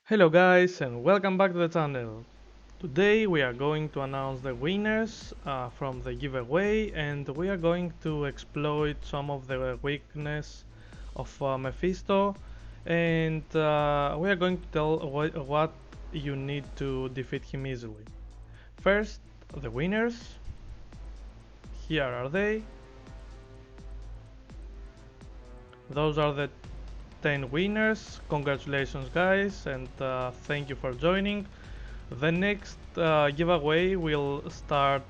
Hello guys and welcome back to the channel. Today we are going to announce the winners from the giveaway, and we are going to exploit some of the weakness of Mephisto, and we are going to tell what you need to defeat him easily. First, the winners. Here are they. Those are the 10 winners. Congratulations guys, and thank you for joining. The next giveaway will start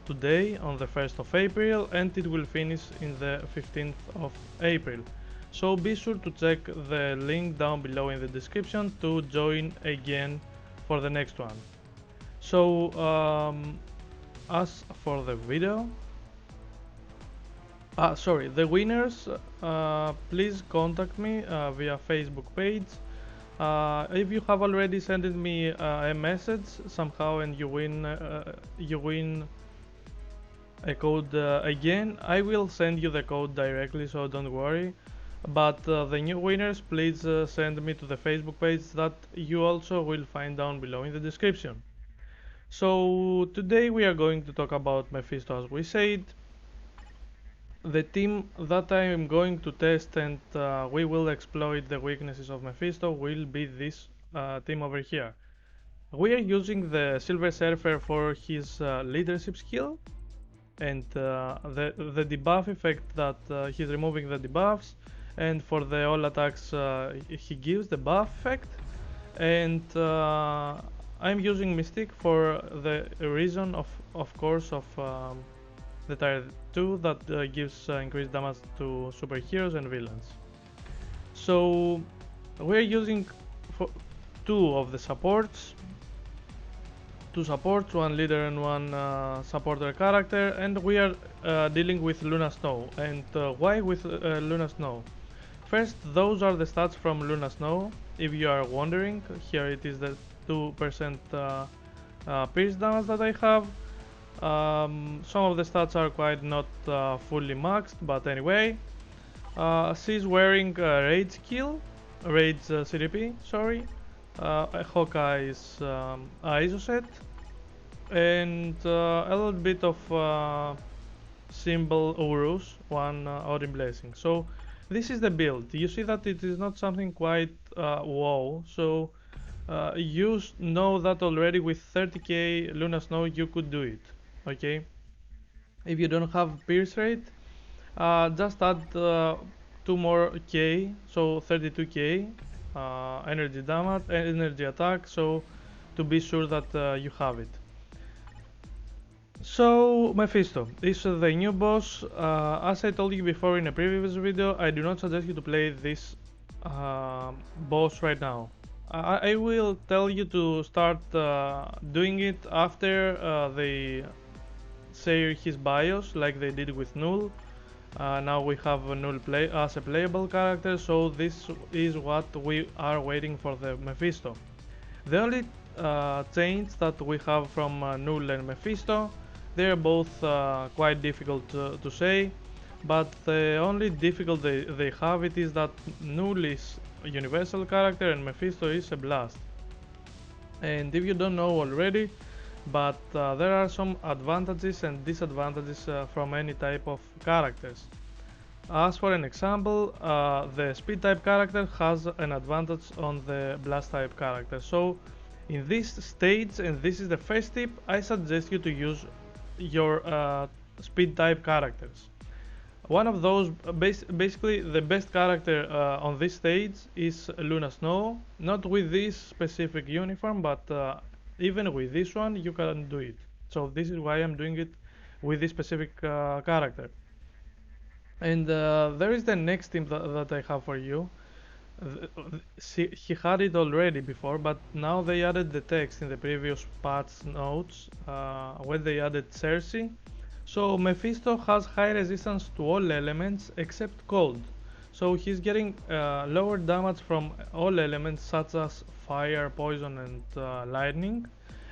today on the 1st of April, and it will finish in the 15th of April. So be sure to check the link down below in the description to join again for the next one. So as for the video, the winners, please contact me via Facebook page. If you have already sent me a message somehow and you win a code again, I will send you the code directly, so don't worry. But the new winners, please send me to the Facebook page that you also will find down below in the description. So today we are going to talk about Mephisto, as we said. The team that I am going to test, and we will exploit the weaknesses of Mephisto, will be this team over here. We are using the Silver Surfer for his leadership skill, and the debuff effect that he's removing the debuffs, and for the all attacks he gives the buff effect, and I'm using Mystic for the reason of course of the tier 2 that gives increased damage to superheroes and villains. So we're using two of the supports, two supports, one leader and one supporter character, and we are dealing with Luna Snow. And why with Luna Snow? First, those are the stats from Luna Snow. If you are wondering, here it is the 2% pierce damage that I have. Some of the stats are quite not fully maxed, but anyway. She's wearing Rage skill, Rage CDP, sorry. Hawkeye's ISO set, and a little bit of symbol Urus, one Odin Blessing. So this is the build. You see that it is not something quite wow. So you know that already with 30k Luna Snow you could do it. Okay. If you don't have pierce rate, just add 2 more k, so 32k energy damage, energy attack, so to be sure that you have it. So Mephisto is the new boss. As I told you before in a previous video, I do not suggest you to play this boss right now. I will tell you to start doing it after they say his BIOS, like they did with Null. Now we have Null play as a playable character, so this is what we are waiting for the Mephisto. The only change that we have from Null and Mephisto, they are both quite difficult to say, but the only difficulty they have it is that Null is a universal character and Mephisto is a blast. And if you don't know already, but there are some advantages and disadvantages from any type of characters. As for an example, the speed type character has an advantage on the blast type character. So in this stage, and this is the first tip, I suggest you to use your speed type characters. One of those, basically the best character on this stage is Luna Snow. Not with this specific uniform, but even with this one you can do it. So this is why I'm doing it with this specific character. And there is the next thing that I have for you. He had it already before, but now they added the text in the previous patch notes when they added Cersei. So Mephisto has high resistance to all elements except cold. So he's getting lower damage from all elements such as fire, poison and lightning.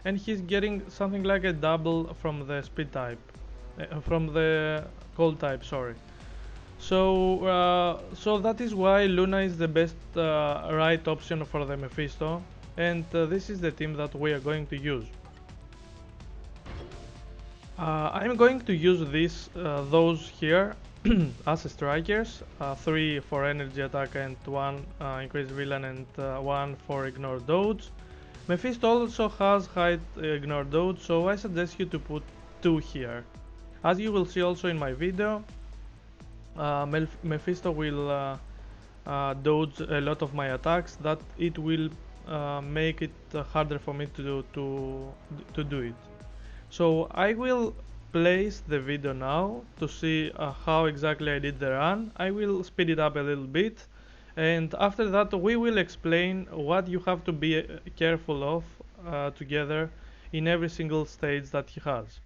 And he's getting something like a double from the speed type, from the cold type, sorry. So that is why Luna is the best right option for the Mephisto, and this is the team that we are going to use. I'm going to use those here as strikers, 3 for energy attack and 1 increased villain and 1 for ignore dodge. Mephisto also has high ignore dodge, so I suggest you to put 2 here. As you will see also in my video, Mephisto will dodge a lot of my attacks, that it will make it harder for me to do it. So I will place the video now to see how exactly I did the run. I will speed it up a little bit, and after that we will explain what you have to be careful of together in every single stage that he has.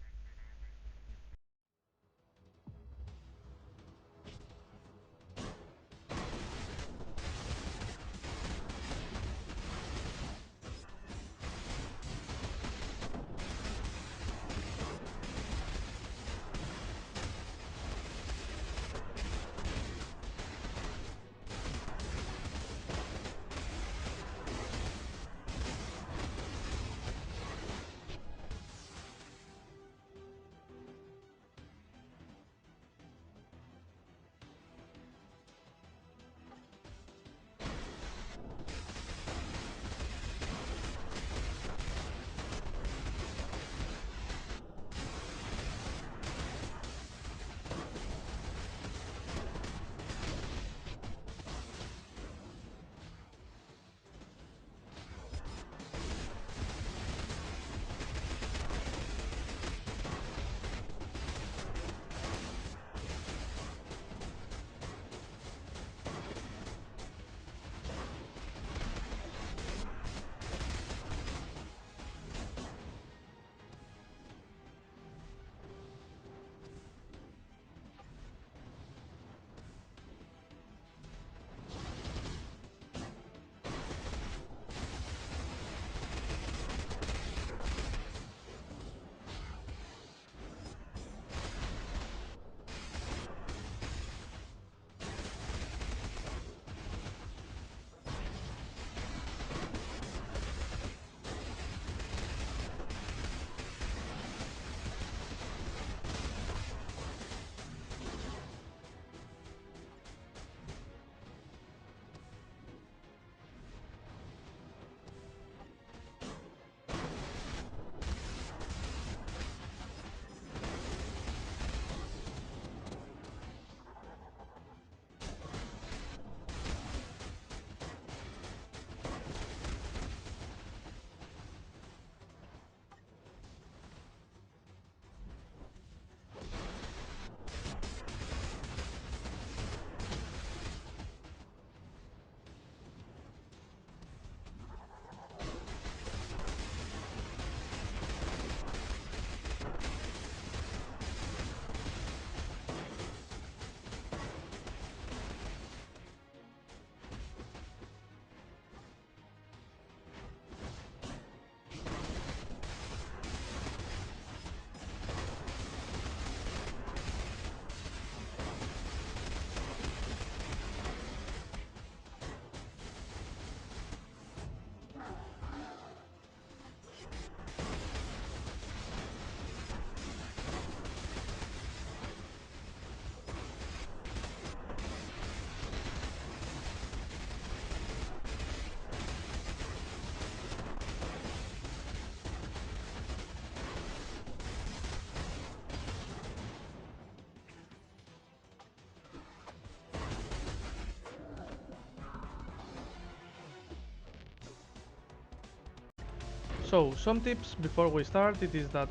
So, some tips before we start, it is that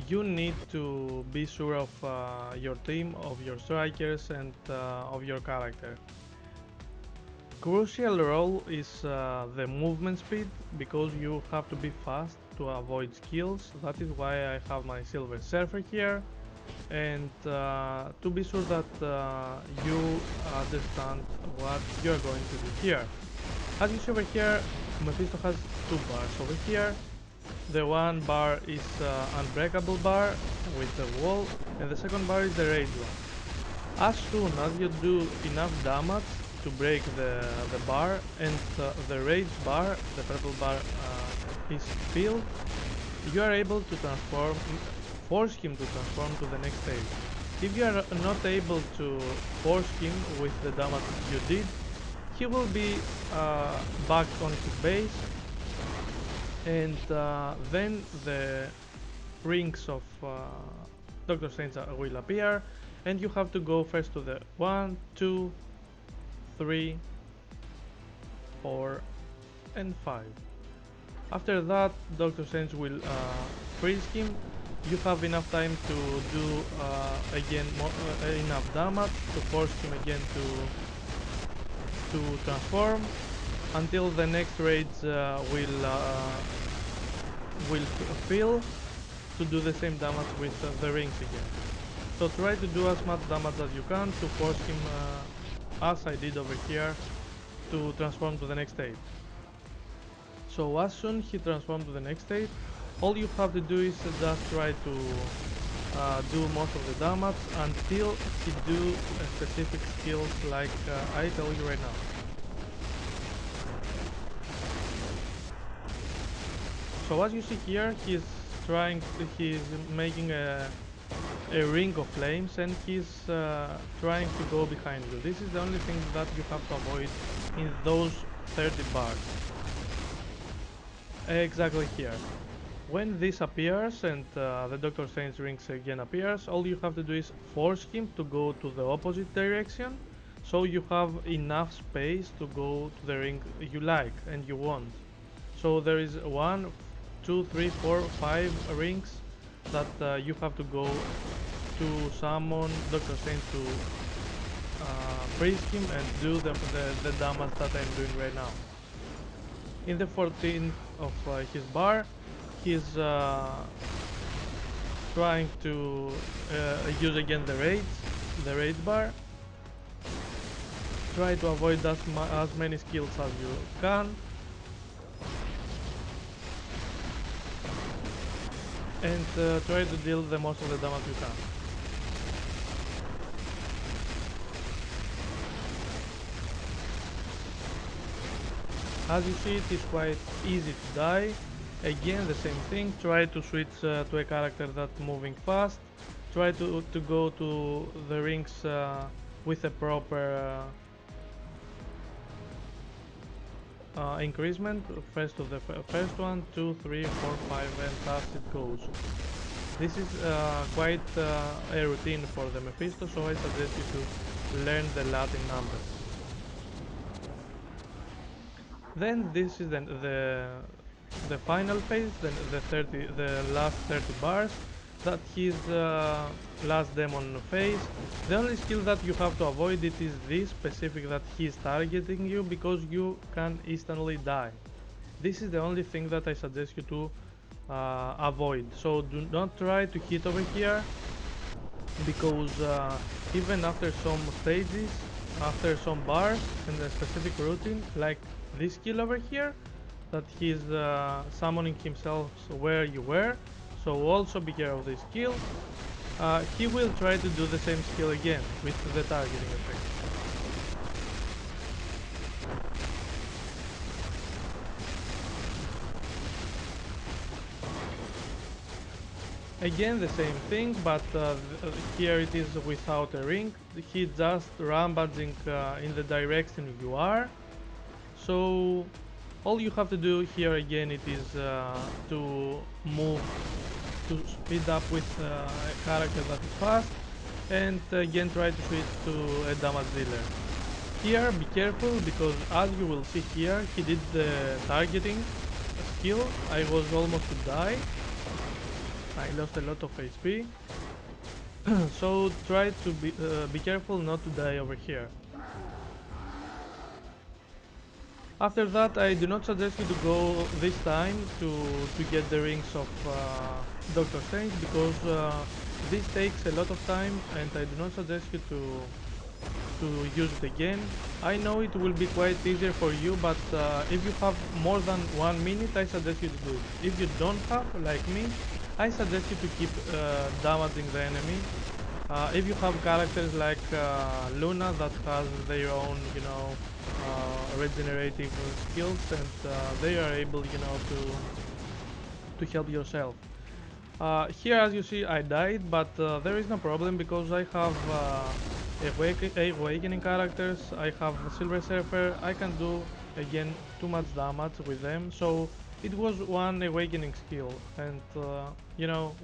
you need to be sure of your team, of your strikers, and of your character. Crucial role is the movement speed, because you have to be fast to avoid skills. That is why I have my Silver Surfer here, and to be sure that you understand what you are going to do here. As you see over here, Mephisto has 2 bars over here. The one bar is unbreakable bar with the wall, and the second bar is the rage one. As soon as you do enough damage to break the bar and the rage bar, the purple bar is filled, you are able to force him to transform to the next stage. If you are not able to force him with the damage you did, he will be back on his base, and then the rings of Doctor Strange will appear, and you have to go first to the 1, 2, 3, 4, and 5. After that, Doctor Strange will freeze him. You have enough time to do again enough damage to force him again to transform until the next rage will fill to do the same damage with the rings again. So try to do as much damage as you can to force him, as I did over here, to transform to the next state. So as soon he transforms to the next state, all you have to do is just try to do most of the damage until he do specific skills like I tell you right now. So as you see here, he's making a ring of flames, and he's trying to go behind you. This is the only thing that you have to avoid in those 30 bars. Exactly here. When this appears and the Doctor Strange rings again appears, all you have to do is force him to go to the opposite direction, so you have enough space to go to the ring you like and you want. So there is 1, 2, 3, 4, 5 rings that you have to go to summon Doctor Strange to freeze him and do the damage that I'm doing right now. In the 14th of his bar, he's trying to use again the rage bar. Try to avoid as many skills as you can, and try to deal the most of the damage you can. As you see, it is quite easy to die. Again, the same thing, try to switch to a character that's moving fast, try to go to the rings with a proper increasement, first to the first 1, 2, 3, 4, 5, and as it goes. This is quite a routine for the Mephisto, so I suggest you to learn the Latin numbers. Then this is the final phase, the last 30 bars, that his last demon phase. The only skill that you have to avoid it is this specific, that he is targeting you, because you can instantly die. This is the only thing that I suggest you to avoid. So do not try to hit over here, because even after some stages, after some bars and a specific routine like this skill over here, that he's summoning himself where you were, so also be careful of this skill. He will try to do the same skill again with the targeting effect. Again the same thing, but here it is without a ring. He just rampaging in the direction you are. So all you have to do here again it is to move, to speed up with a character that is fast, and again try to switch to a damage dealer. Here be careful, because as you will see here, he did the targeting skill. I was almost to die. I lost a lot of HP. So try to be careful not to die over here. After that, I do not suggest you to go this time to get the rings of Doctor Strange, because this takes a lot of time and I do not suggest you to use it again. I know it will be quite easier for you, but if you have more than 1 minute, I suggest you to do it. If you don't have, like me, I suggest you to keep damaging the enemy If you have characters like Luna that has their own, regenerative skills, and they are able, to help yourself. Here, as you see, I died, but there is no problem because I have awakening characters. I have Silver Surfer. I can do again too much damage with them. So it was one awakening skill, and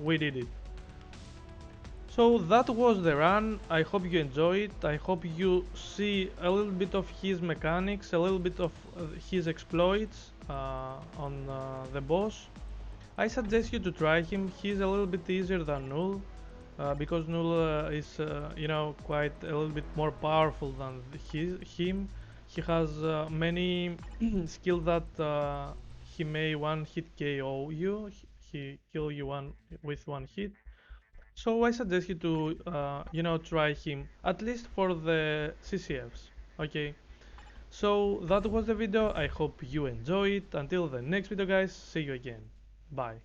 we did it. So that was the run. I hope you enjoy it. I hope you see a little bit of his mechanics, a little bit of his exploits on the boss. I suggest you to try him. He's a little bit easier than Null, because Null is, quite a little bit more powerful than him. He has many skills that he may one hit KO you. He kill you with one hit. So I suggest you to, try him at least for the CCFs. Okay. So that was the video. I hope you enjoy it. Until the next video, guys. See you again. Bye.